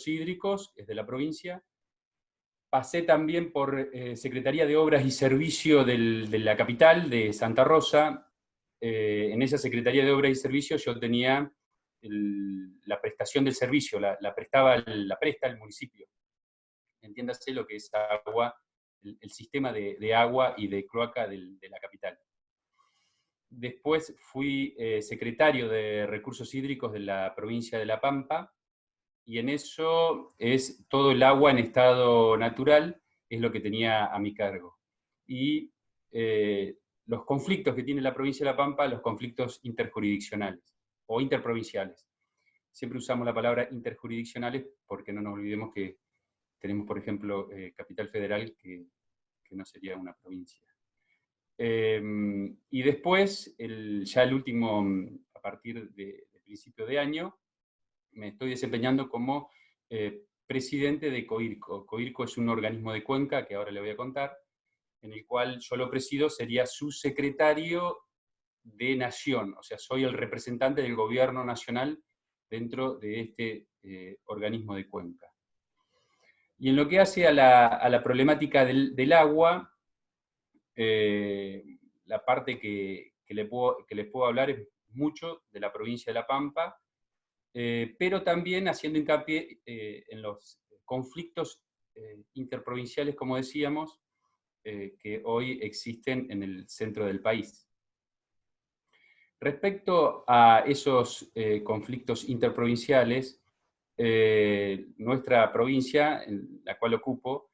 Hídricos, es de la provincia. Pasé también por Secretaría de Obras y Servicios de la capital, de Santa Rosa. En esa Secretaría de Obras y Servicios yo tenía la prestación del servicio, la presta el municipio. Entiéndase lo que es agua, el sistema de agua y de cloaca de la capital. Después fui secretario de Recursos Hídricos de la provincia de La Pampa, y en eso es todo el agua en estado natural, es lo que tenía a mi cargo. Y los conflictos que tiene la provincia de La Pampa, los conflictos interjurisdiccionales o interprovinciales. Siempre usamos la palabra interjurisdiccionales porque no nos olvidemos que tenemos, por ejemplo, Capital Federal, que no sería una provincia. Y después, ya el último, a partir de principio de año, me estoy desempeñando como presidente de COIRCO. COIRCO es un organismo de Cuenca, que ahora le voy a contar, en el cual yo lo presido, sería subsecretario de Nación, o sea, soy el representante del gobierno nacional dentro de este organismo de Cuenca. Y en lo que hace a la problemática del agua, la parte que les puedo hablar es mucho de la provincia de La Pampa, pero también haciendo hincapié en los conflictos interprovinciales, como decíamos, que hoy existen en el centro del país. Respecto a esos conflictos interprovinciales, nuestra provincia, en la cual ocupo,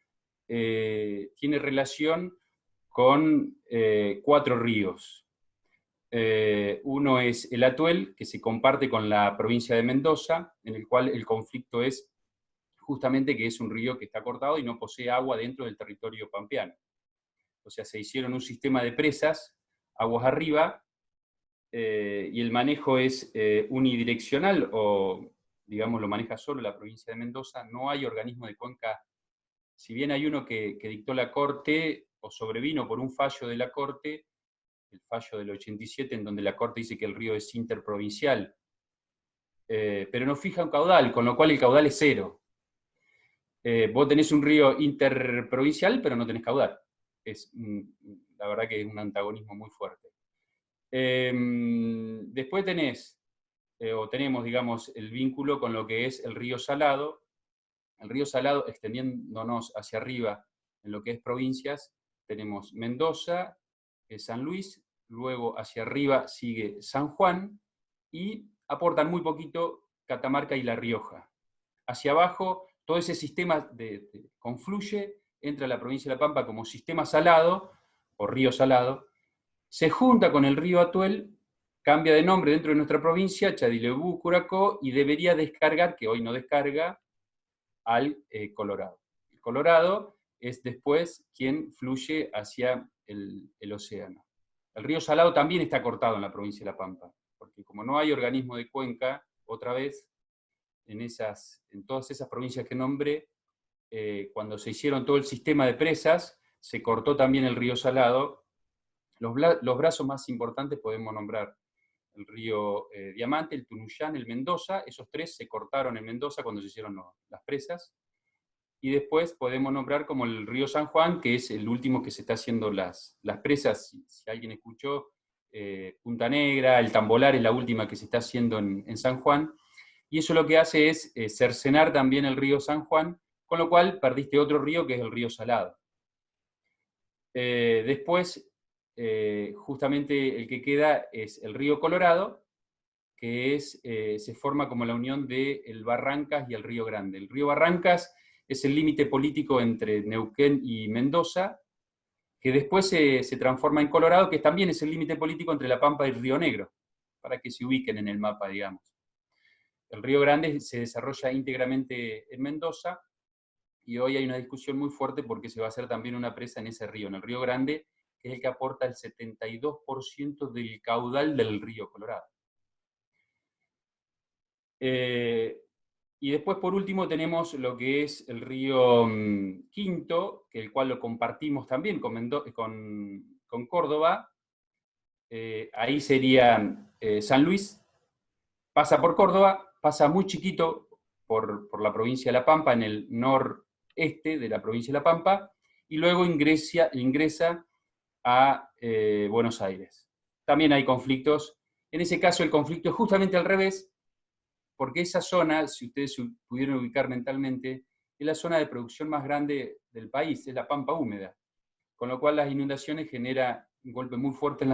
tiene relación con 4 ríos. Uno es el Atuel, que se comparte con la provincia de Mendoza, en el cual el conflicto es justamente que es un río que está cortado y no posee agua dentro del territorio pampeano. O sea, se hicieron un sistema de presas, aguas arriba, y el manejo es unidireccional, o digamos lo maneja solo la provincia de Mendoza. No hay organismo de Cuenca, si bien hay uno que dictó la Corte, o sobrevino por un fallo de la Corte, el fallo del 87, en donde la Corte dice que el río es interprovincial, pero no fija un caudal, con lo cual el caudal es 0. Vos tenés un río interprovincial, pero no tenés caudal. La verdad que es un antagonismo muy fuerte. Después tenemos, digamos, el vínculo con lo que es el río Salado. El río Salado, extendiéndonos hacia arriba en lo que es provincias, tenemos Mendoza, San Luis, luego hacia arriba sigue San Juan, y aportan muy poquito Catamarca y La Rioja. Hacia abajo, todo ese sistema confluye, entra a la provincia de La Pampa como sistema salado, o río Salado, se junta con el río Atuel, cambia de nombre dentro de nuestra provincia, Chadilebú, Curacó, y debería descargar, que hoy no descarga, al Colorado. El Colorado es después quien fluye hacia el océano. El río Salado también está cortado en la provincia de La Pampa, porque como no hay organismo de cuenca, otra vez, en todas esas provincias que nombré, cuando se hicieron todo el sistema de presas, se cortó también el río Salado. Los brazos más importantes podemos nombrar el río Diamante, el Tunuyán, el Mendoza. Esos 3 se cortaron en Mendoza cuando se hicieron las presas. Y después podemos nombrar como el río San Juan, que es el último que se está haciendo las presas. Si alguien escuchó, Punta Negra, el Tambolar es la última que se está haciendo en San Juan. Y eso lo que hace es cercenar también el río San Juan, con lo cual perdiste otro río que es el río Salado. Después, justamente el que queda es el río Colorado, que se forma como la unión de el Barrancas y el Río Grande. El río Barrancas es el límite político entre Neuquén y Mendoza, que después se transforma en Colorado, que también es el límite político entre La Pampa y Río Negro, para que se ubiquen en el mapa, digamos. El Río Grande se desarrolla íntegramente en Mendoza, y hoy hay una discusión muy fuerte porque se va a hacer también una presa en ese río, en el Río Grande, que es el que aporta el 72% del caudal del río Colorado. Y después, por último, tenemos lo que es el río Quinto, el cual lo compartimos también con Córdoba. Ahí sería San Luis, pasa por Córdoba, pasa muy chiquito por la provincia de La Pampa, en el noreste de la provincia de La Pampa, y luego ingresa a Buenos Aires. También hay conflictos. En ese caso el conflicto es justamente al revés, porque esa zona, si ustedes se pudieran ubicar mentalmente, es la zona de producción más grande del país, es la pampa húmeda, con lo cual las inundaciones generan un golpe muy fuerte en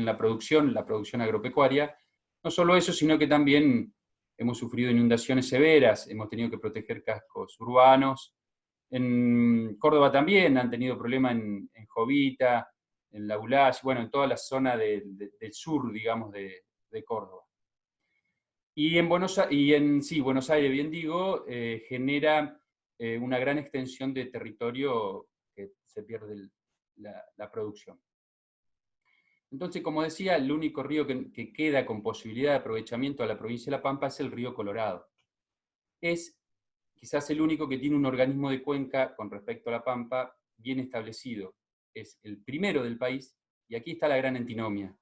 la producción agropecuaria. No solo eso, sino que también hemos sufrido inundaciones severas, hemos tenido que proteger cascos urbanos. En Córdoba también han tenido problemas en Jovita, en La Bulash, bueno, en toda la zona del sur, digamos, de Córdoba. Y en Buenos Aires, bien digo, genera una gran extensión de territorio que se pierde la producción. Entonces, como decía, el único río que queda con posibilidad de aprovechamiento a la provincia de La Pampa es el río Colorado. Es quizás el único que tiene un organismo de cuenca con respecto a La Pampa bien establecido. Es el primero del país, y aquí está la gran antinomia,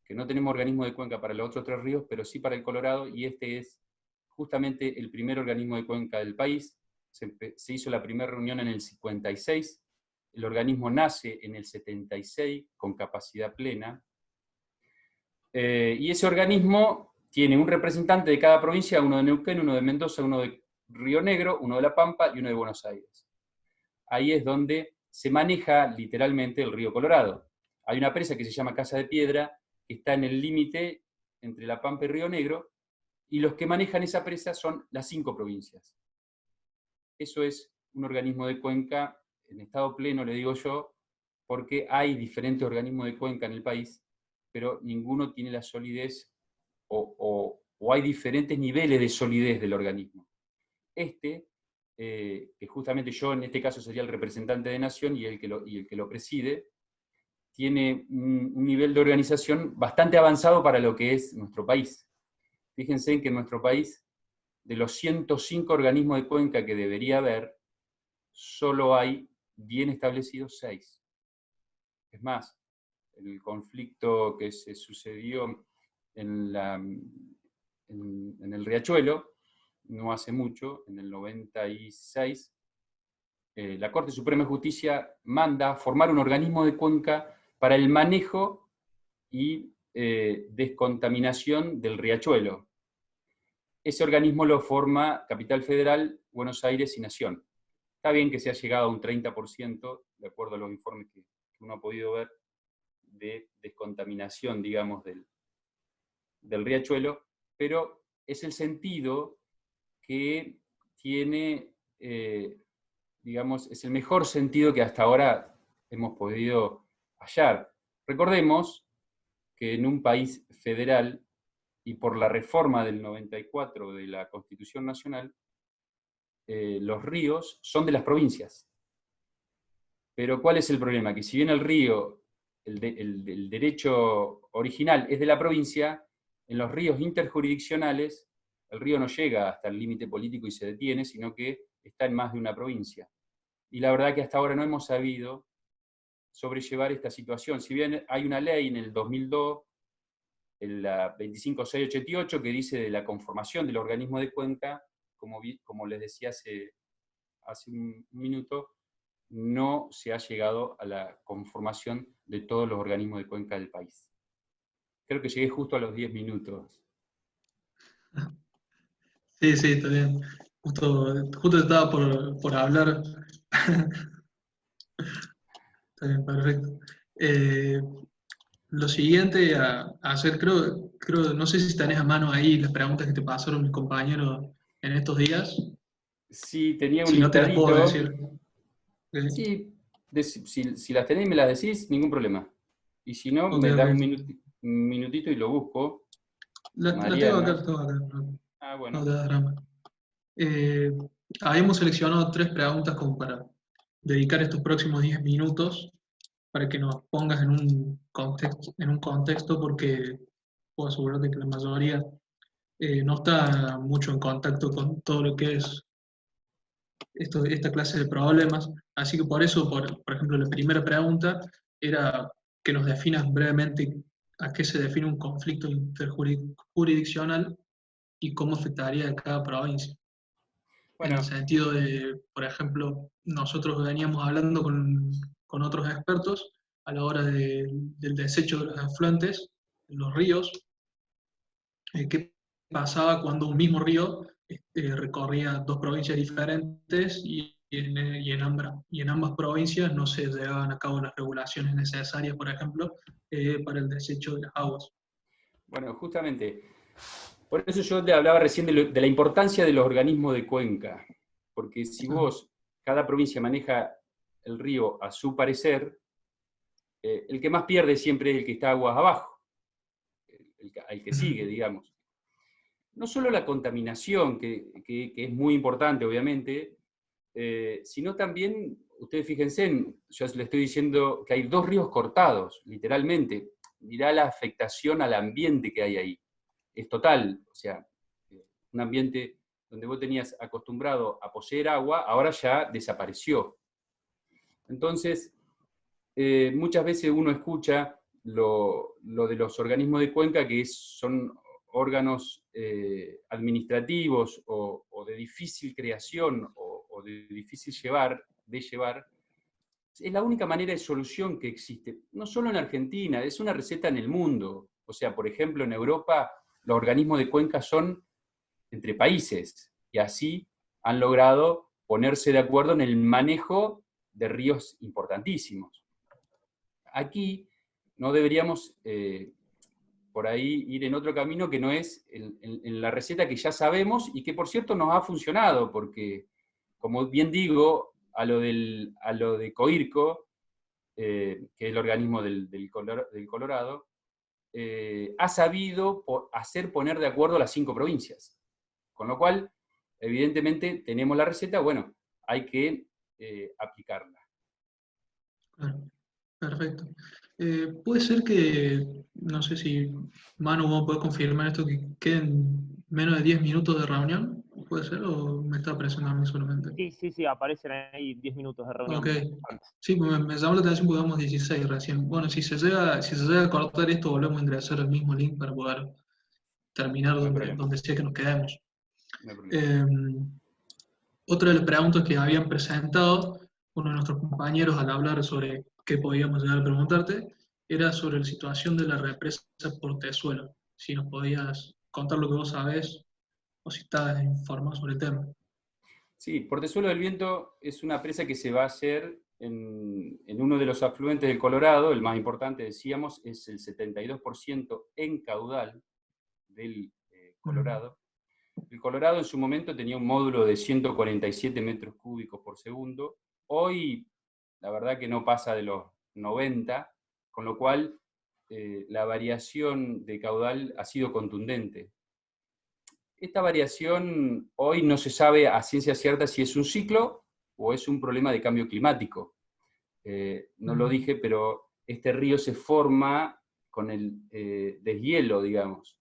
que no tenemos organismo de cuenca para los otros 3 ríos, pero sí para el Colorado, y este es justamente el primer organismo de cuenca del país. Se hizo la primera reunión en el 56, el organismo nace en el 76 con capacidad plena, y ese organismo tiene un representante de cada provincia, uno de Neuquén, uno de Mendoza, uno de Río Negro, uno de La Pampa y uno de Buenos Aires. Ahí es donde se maneja literalmente el río Colorado. Hay una presa que se llama Casa de Piedra, que está en el límite entre La Pampa y Río Negro, y los que manejan esa presa son las 5 provincias. Eso es un organismo de cuenca en estado pleno, le digo yo, porque hay diferentes organismos de cuenca en el país, pero ninguno tiene la solidez o hay diferentes niveles de solidez del organismo. Que justamente yo en este caso sería el representante de Nación y el que lo preside, tiene un nivel de organización bastante avanzado para lo que es nuestro país. Fíjense en que en nuestro país, de los 105 organismos de cuenca que debería haber, solo hay bien establecidos 6. Es más, el conflicto que se sucedió en el Riachuelo, no hace mucho, en el 96, la Corte Suprema de Justicia manda formar un organismo de cuenca para el manejo y descontaminación del Riachuelo. Ese organismo lo forma Capital Federal, Buenos Aires y Nación. Está bien que se ha llegado a un 30%, de acuerdo a los informes que uno ha podido ver, de descontaminación, digamos, del Riachuelo, pero es el sentido que tiene, digamos, es el mejor sentido que hasta ahora hemos podido hallar. Recordemos que en un país federal, y por la reforma del 94 de la Constitución Nacional, los ríos son de las provincias. Pero ¿cuál es el problema? Que si bien el río, el derecho original es de la provincia, en los ríos interjurisdiccionales, el río no llega hasta el límite político y se detiene, sino que está en más de una provincia. Y la verdad que hasta ahora no hemos sabido sobrellevar esta situación. Si bien hay una ley en el 2002, la 25688, que dice de la conformación del organismo de cuenca, como les decía hace un minuto, no se ha llegado a la conformación de todos los organismos de cuenca del país. Creo que llegué justo a los 10 minutos. Sí, sí, está bien. Justo estaba por hablar. Está bien, perfecto. Lo siguiente a hacer, no sé si tenés a mano ahí las preguntas que te pasaron mis compañeros en estos días. Sí, tenía un Si no, te las puedo listadito. decir. Eh, Sí, si las tenéis me las decís, ningún problema. Y si no, ok, me das ok. un minutito y lo busco. La tengo acá, Mariana. la tengo acá. No, Ah, no bueno. te da drama. Eh, Habíamos seleccionado 3 preguntas como para dedicar estos próximos 10 minutos para que nos pongas en un contexto porque puedo asegurarte que la mayoría no está mucho en contacto con todo lo que es esta clase de problemas. Así que por eso, por ejemplo, la primera pregunta era que nos definas brevemente a qué se define un conflicto interjurisdiccional y cómo afectaría a cada provincia. en el Bueno, sentido de, por ejemplo, nosotros veníamos hablando con otros expertos a la hora del desecho de los afluentes, en los ríos, qué pasaba cuando un mismo río recorría dos provincias diferentes y en ambas provincias no se llevaban a cabo las regulaciones necesarias, por ejemplo, para el desecho de las aguas. bueno, justamente, por eso yo te hablaba recién de la importancia de los organismos de cuenca, porque si vos, cada provincia maneja el río a su parecer, el que más pierde siempre es el que está aguas abajo, el que sigue, digamos. No solo la contaminación, que es muy importante, obviamente, sino también, ustedes fíjense, yo les estoy diciendo que hay dos ríos cortados, literalmente. Mirá la afectación al ambiente que hay ahí. Es total, o sea, un ambiente donde vos tenías acostumbrado a poseer agua, ahora ya desapareció. Entonces, muchas veces uno escucha lo de los organismos de cuenca, que son órganos administrativos o de difícil creación o de difícil de llevar. Es la única manera de solución que existe, no solo en Argentina, es una receta en el mundo. O sea, por ejemplo, en Europa los organismos de cuenca son entre países y así han logrado ponerse de acuerdo en el manejo de ríos importantísimos. Aquí no deberíamos por ahí ir en otro camino que no es en la receta que ya sabemos y que por cierto nos ha funcionado, porque como bien digo, a lo de COIRCO, que es el organismo del Colorado, ha sabido hacer poner de acuerdo a las 5 provincias. Con lo cual, evidentemente, tenemos la receta, bueno, hay que aplicarla. Claro, perfecto. Puede ser que, no sé si Manu vos podés confirmar esto, que queden menos de 10 minutos de reunión, ¿puede ser? ¿O me está apareciendo a mí solamente? Sí, sí, sí, aparecen ahí 10 minutos de Ok. reunión. Sí, pues me llamó la atención porque vamos 16 recién. Bueno, si se llega a cortar esto, volvemos a ingresar al mismo link para poder terminar No hay problema. donde sea que nos quedemos. No hay problema. Otra de las preguntas que habían presentado uno de nuestros compañeros al hablar sobre qué podíamos llegar a preguntarte era sobre la situación de la represa Portezuelo. Si nos podías contar lo que vos sabés o si estás informado sobre el tema. Sí, Portezuelo del Viento es una presa que se va a hacer en uno de los afluentes del Colorado, el más importante, decíamos, es el 72% en caudal del Colorado. El Colorado en su momento tenía un módulo de 147 metros cúbicos por segundo. Hoy, la verdad que no pasa de los 90, con lo cual la variación de caudal ha sido contundente. Esta variación hoy no se sabe a ciencia cierta si es un ciclo o es un problema de cambio climático. No lo dije, pero este río se forma con el deshielo, digamos.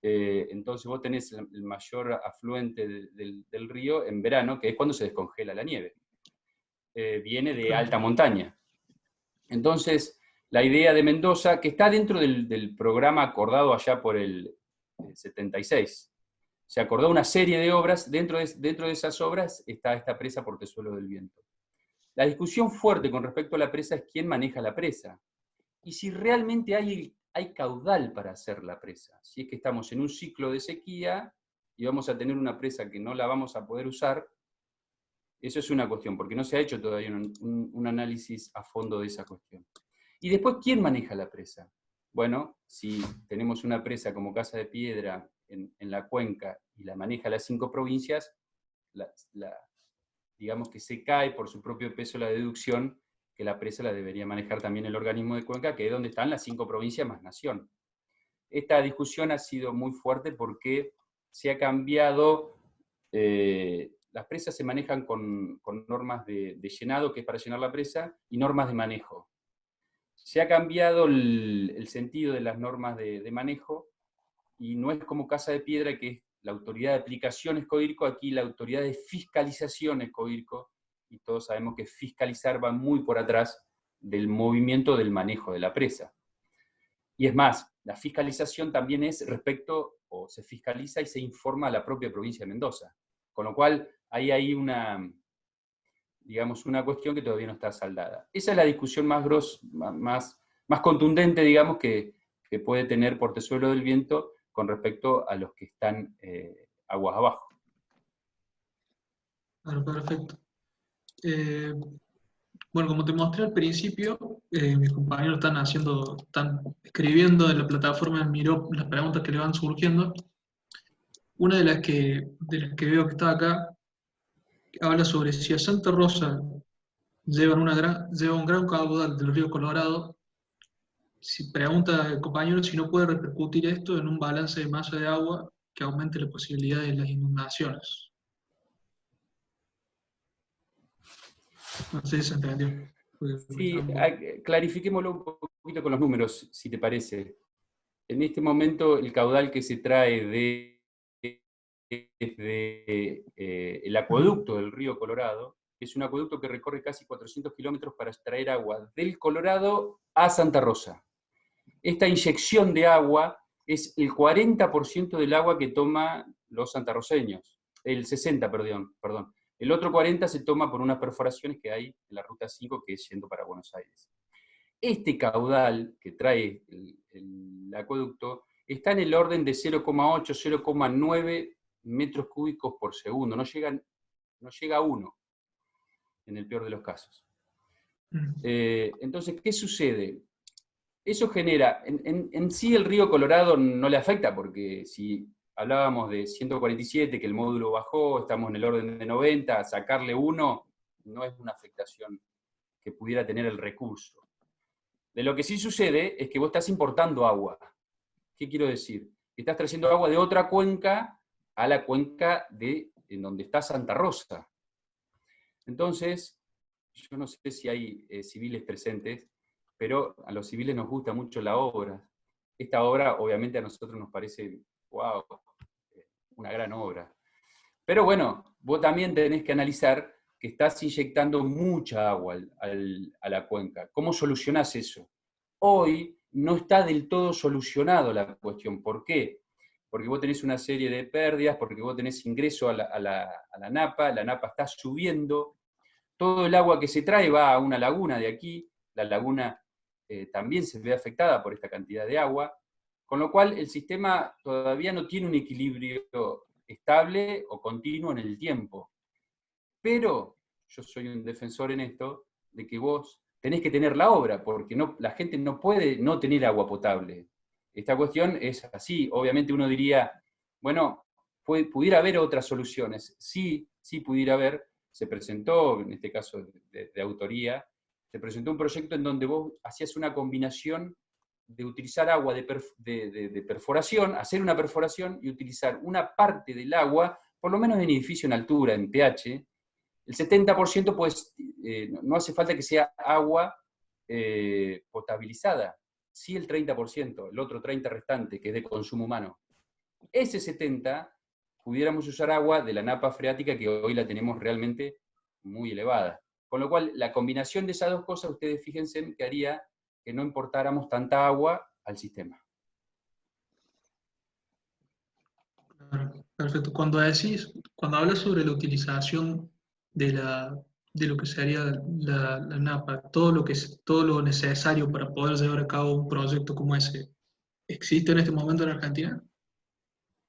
Entonces vos tenés el mayor afluente del río en verano, que es cuando se descongela la nieve. Viene de alta montaña. Entonces, la idea de Mendoza, que está dentro del programa acordado allá por el 76, se acordó una serie de obras, dentro de esas obras está esta presa Portezuelo del Viento. La discusión fuerte con respecto a la presa es quién maneja la presa, y si realmente hay caudal para hacer la presa. Si es que estamos en un ciclo de sequía y vamos a tener una presa que no la vamos a poder usar, eso es una cuestión, porque no se ha hecho todavía un análisis a fondo de esa cuestión. Y después, ¿quién maneja la presa? Bueno, si tenemos una presa como Casa de Piedra en la cuenca y la maneja las 5 provincias, digamos que se cae por su propio peso la deducción que la presa la debería manejar también el organismo de cuenca, que es donde están las 5 provincias más nación. Esta discusión ha sido muy fuerte porque se ha cambiado, las presas se manejan con normas de llenado, que es para llenar la presa, y normas de manejo. Se ha cambiado el sentido de las normas de manejo, y no es como Casa de Piedra, que es la autoridad de aplicación es COIRCO, aquí la autoridad de fiscalización es COIRCO, y todos sabemos que fiscalizar va muy por atrás del movimiento del manejo de la presa. Y es más, la fiscalización también es respecto, o se fiscaliza y se informa a la propia provincia de Mendoza. Con lo cual, hay ahí digamos, una cuestión que todavía no está saldada. Esa es la discusión más contundente, digamos, que puede tener Portezuelo del Viento con respecto a los que están aguas abajo. Claro, perfecto. Bueno, como te mostré al principio, mis compañeros están escribiendo en la plataforma Miro las preguntas que le van surgiendo. Una de las que veo que está acá habla sobre si a Santa Rosa lleva un gran caudal del río Colorado. Si pregunta el compañero si no puede repercutir esto en un balance de masa de agua que aumente la posibilidad de las inundaciones. No sé si se entendió. Sí, clarifiquémoslo un poquito con los números, si te parece. En este momento, el caudal que se trae desde el acueducto del río Colorado es un acueducto que recorre casi 400 kilómetros para extraer agua del Colorado a Santa Rosa. Esta inyección de agua es el 40% del agua que toman los santarroseños, el 60%, perdón. El otro 40% se toma por unas perforaciones que hay en la Ruta 5, que es yendo para Buenos Aires. Este caudal que trae el acueducto está en el orden de 0,8, 0,9 metros cúbicos por segundo, no llega a 1, en el peor de los casos. Entonces, ¿qué sucede? Eso genera, en sí el río Colorado no le afecta, porque si hablábamos de 147, que el módulo bajó, estamos en el orden de 90, sacarle 1 no es una afectación que pudiera tener el recurso. De lo que sí sucede es que vos estás importando agua. ¿Qué quiero decir? Que estás trayendo agua de otra cuenca a la cuenca en donde está Santa Rosa. Entonces, yo no sé si hay civiles presentes, pero a los civiles nos gusta mucho la obra. Esta obra, obviamente, a nosotros nos parece, wow, una gran obra. Pero bueno, vos también tenés que analizar que estás inyectando mucha agua a la cuenca. ¿Cómo solucionás eso? Hoy no está del todo solucionado la cuestión. ¿Por qué? Porque vos tenés una serie de pérdidas, porque vos tenés ingreso a la napa está subiendo, todo el agua que se trae va a una laguna de aquí, la laguna también se ve afectada por esta cantidad de agua, con lo cual el sistema todavía no tiene un equilibrio estable o continuo en el tiempo. Pero yo soy un defensor en esto de que vos tenés que tener la obra, porque la gente no puede no tener agua potable. Esta cuestión es así. Obviamente uno diría, bueno, pudiera haber otras soluciones. Sí pudiera haber. Se presentó, en este caso de autoría, se presentó un proyecto en donde vos hacías una combinación de utilizar agua de perforación, hacer una perforación y utilizar una parte del agua, por lo menos en edificio en altura, en pH, el 70% pues, no hace falta que sea agua potabilizada, sí el 30%, el otro 30% restante, que es de consumo humano. Ese 70% pudiéramos usar agua de la napa freática, que hoy la tenemos realmente muy elevada. Con lo cual, la combinación de esas dos cosas, ustedes fíjense que haría que no importáramos tanta agua al sistema. Perfecto. Cuando hablas sobre la utilización de lo que sería la napa, todo lo necesario para poder llevar a cabo un proyecto como ese, ¿existe en este momento en Argentina?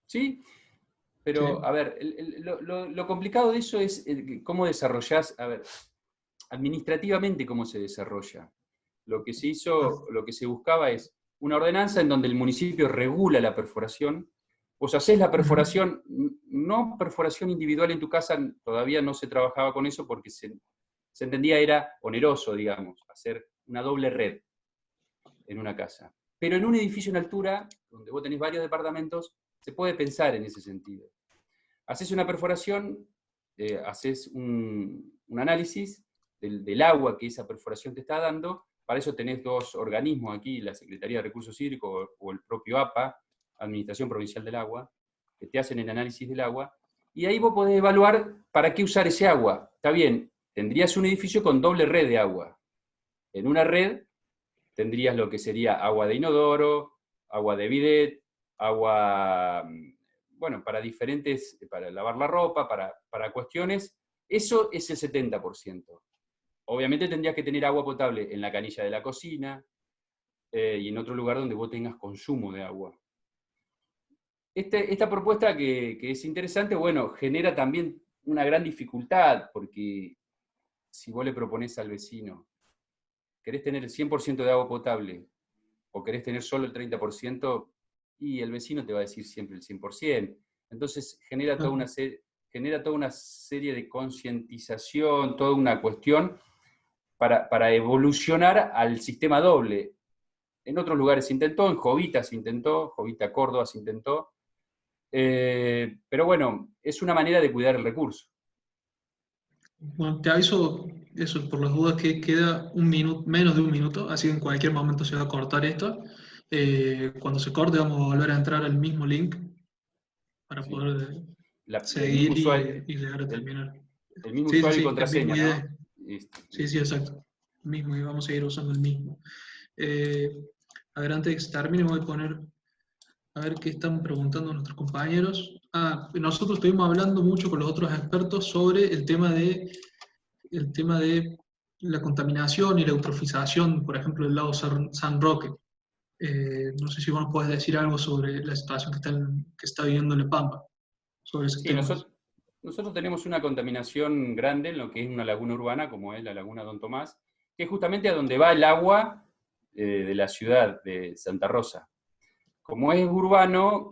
Sí, pero Sí. a ver, lo complicado de eso es cómo desarrollás, a ver, administrativamente cómo se desarrolla. Lo que se hizo, lo que se buscaba es una ordenanza en donde el municipio regula la perforación. Vos hacés la perforación, no perforación individual en tu casa, todavía no se trabajaba con eso porque se entendía era oneroso, digamos, hacer una doble red en una casa. Pero en un edificio en altura, donde vos tenés varios departamentos, se puede pensar en ese sentido. Haces una perforación, haces un análisis del agua que esa perforación te está dando. Para eso tenés dos organismos aquí, la Secretaría de Recursos Hídricos o el propio APA, Administración Provincial del Agua, que te hacen el análisis del agua, y ahí vos podés evaluar para qué usar ese agua. Está bien, tendrías un edificio con doble red de agua. En una red tendrías lo que sería agua de inodoro, agua de bidet, agua bueno, para lavar la ropa, para cuestiones, eso es el 70%. Obviamente tendrías que tener agua potable en la canilla de la cocina y en otro lugar donde vos tengas consumo de agua. Esta propuesta que es interesante, bueno, genera también una gran dificultad, porque si vos le proponés al vecino, ¿querés tener el 100% de agua potable o querés tener solo el 30%? Y el vecino te va a decir siempre el 100%. Entonces genera toda una serie de concientización, toda una cuestión para evolucionar al sistema doble. En otros lugares se intentó, en Jovita se intentó, Jovita Córdoba se intentó, pero bueno, es una manera de cuidar el recurso. Bueno, te aviso eso por las dudas que queda un minuto, menos de un minuto, así que en cualquier momento se va a cortar esto. Cuando se corte vamos a volver a entrar al mismo link para ¿Sí? poder El seguir mismo usuario, y llegar a terminar. el mismo Sí, sí, usuario y sí, el mismo contraseña, ID. ¿no? Listo. Sí, sí, exacto. El mismo, y vamos a seguir usando el mismo. A ver, antes de que se termine voy a poner, a ver qué están preguntando nuestros compañeros. Nosotros estuvimos hablando mucho con los otros expertos sobre el tema de la contaminación y la eutrofización, por ejemplo, del lago San Roque. No sé si vos nos podés decir algo sobre la situación que está viviendo La Pampa, sobre ese Sí, tema. nosotros tenemos una contaminación grande en lo que es una laguna urbana, como es la laguna Don Tomás, que es justamente a donde va el agua de la ciudad de Santa Rosa. Como es urbano,